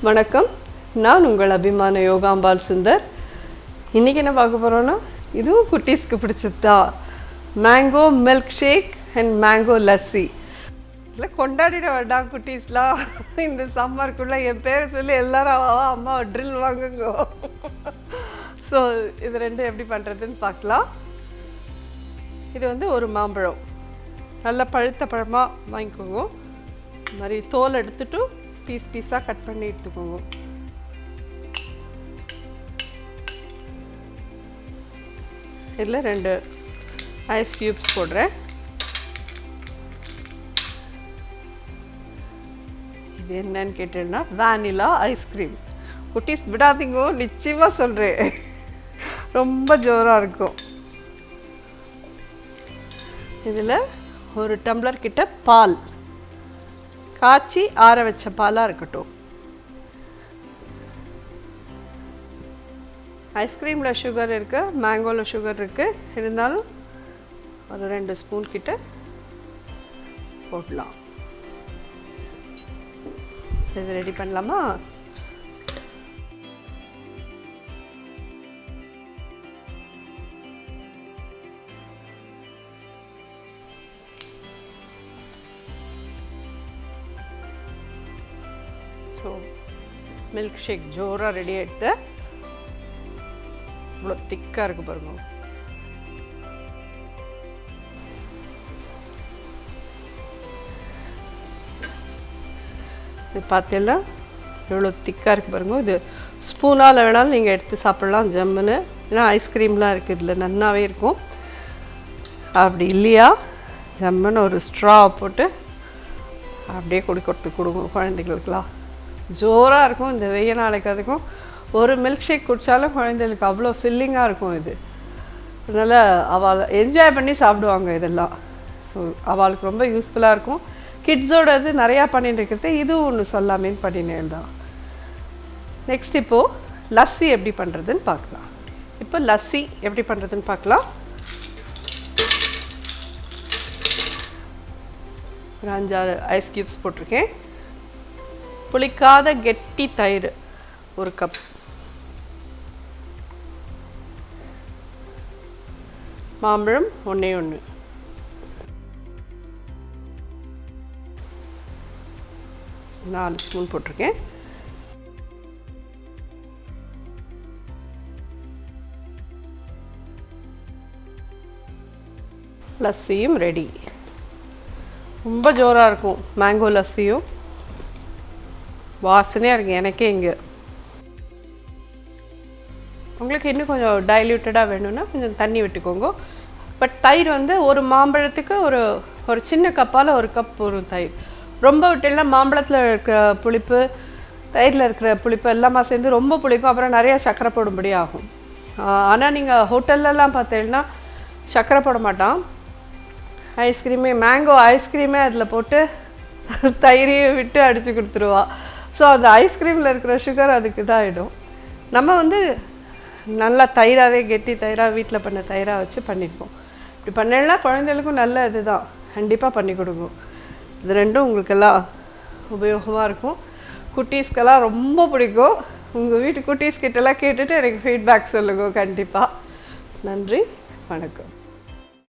வணக்கம், நான் உங்கள் அபிமான யோகாம்பால் சுந்தர். இன்றைக்கி என்ன பார்க்க போகிறோன்னா, இதுவும் குட்டீஸ்க்கு பிடிச்சது தான். Mango milk shake and mango lassi. இல்லை கொண்டாடிட வேண்டாம் குட்டீஸ்லாம். இந்த சம்மருக்குள்ளே என் பேரை சொல்லி எல்லாரும் அம்மா ட்ரில் வாங்குங்க. ஸோ இது ரெண்டும் எப்படி பண்ணுறதுன்னு பார்க்கலாம். இது வந்து ஒரு மாம்பழம், நல்ல பழுத்த பழமாக வாங்கிக்கோங்க. இந்த மாதிரி தோல் எடுத்துட்டு பீஸ் பீஸாக கட் பண்ணி எடுத்துக்கோங்க. இதில் 2 ஐஸ் க்யூப்ஸ் போடுறேன். இது என்னன்னு கேட்டேன்னா வேனிலா ஐஸ்கிரீம். குட்டீஸ் விடாதீங்க, நிச்சயமாக சொல்கிறேன், ரொம்ப ஜோராக இருக்கும். இதில் 1 டம்ளர் கிட்ட பால், காய்ச்சி ஆற வச்ச பாலாக இருக்கட்டும். ஐஸ்கிரீமில் சுகர் இருக்குது, மேங்கோவில் சுகர் இருக்குது, இருந்தாலும் ஒரு 2 ஸ்பூன் கிட்ட போடலாம். இது ரெடி பண்ணலாமா? ஸோ மில்க் ஷேக் ஜோராக ரெடி ஆகிடுது. இவ்வளோ திக்காக இருக்கு பாருங்க. இது பார்த்தீங்கன்னா எவ்வளோ திக்காக இருக்குது பாருங்க. இது ஸ்பூனால் வேணாலும் நீங்கள் எடுத்து சாப்பிட்லாம் ஜம்முன்னு. ஏன்னா ஐஸ்கிரீம்லாம் இருக்குது இதில், நன்னாவே இருக்கும். அப்படி இல்லையா ஜம்முன்னு ஒரு ஸ்ட்ரா போட்டு அப்படியே கொடுங்க குழந்தைகளுக்கெலாம். ஜோராக இருக்கும். இந்த வெய்ய நாளைக்கு அதுக்கும் ஒரு மில்க் ஷேக் குடித்தாலும் குழந்தைகளுக்கு அவ்வளோ ஃபில்லிங்காக இருக்கும் இது. அதனால் அவள் என்ஜாய் பண்ணி சாப்பிடுவாங்க இதெல்லாம். ஸோ அவளுக்கு ரொம்ப யூஸ்ஃபுல்லாக இருக்கும். கிட்ஸோட இது நிறையா பண்ணிட்டு இருக்கிறது, இதுவும் ஒன்று சொல்லாமேன்னு பண்ணினேன் தான். நெக்ஸ்ட் இப்போது லஸ்ஸி எப்படி பண்ணுறதுன்னு பார்க்கலாம். இப்போ லஸ்ஸி எப்படி பண்ணுறதுன்னு பார்க்கலாம். ஒரு 5-6 ஐஸ் க்யூப்ஸ் போட்டிருக்கேன். புளிக்காத கெட்டி தயிர் 1 கப், மாம்பழம் 1 4 ஸ்பூன் போட்டிருக்கேன். லஸ்ஸியும் ரெடி. ரொம்ப ஜோராக இருக்கும் மேங்கோ லஸ்ஸியும், வாசனையாக இருக்குது எனக்கே. இங்கே உங்களுக்கு இன்னும் கொஞ்சம் டைல்யூட்டடாக வேணும்னா கொஞ்சம் தண்ணி விட்டுக்கோங்க. பட் தயிர் வந்து ஒரு மாம்பழத்துக்கு ஒரு சின்ன கப்பால் 1 கப் வரும் தயிர். ரொம்ப விட்டேன்னா மாம்பழத்தில் இருக்கிற புளிப்பு, தயிரில் இருக்கிற புளிப்பு எல்லாமே சேர்ந்து ரொம்ப புளிக்கும். அப்புறம் நிறையா சர்க்கரை போடும்படி ஆகும். ஆனால் நீங்கள் ஹோட்டல்லலாம் பார்த்தீங்கன்னா சர்க்கரை போட மாட்டான். ஐஸ்கிரீமே, மேங்கோ ஐஸ்கிரீமே அதில் போட்டு தயிரையும் விட்டு அடித்து கொடுத்துருவா. ஸோ அந்த ஐஸ்கிரீமில் இருக்கிற சுகர் அதுக்கு இதாகிடும். நம்ம வந்து நல்லா தயிராகவே கெட்டி தயிராக வீட்டில் பண்ண தயிராக வச்சு பண்ணியிருப்போம். இப்படி பண்ணலாம் குழந்தைகளுக்கும் நல்ல இது தான், கண்டிப்பாக பண்ணி கொடுக்கும். இது ரெண்டும் உங்களுக்கெல்லாம் உபயோகமாக இருக்கும். குட்டீஸ்க்கெல்லாம் ரொம்ப பிடிக்கும். உங்கள் வீட்டு குட்டீஸ்கிட்டலாம் கேட்டுட்டு எனக்கு ஃபீட்பேக் சொல்லுங்க கண்டிப்பாக. நன்றி, வணக்கம்.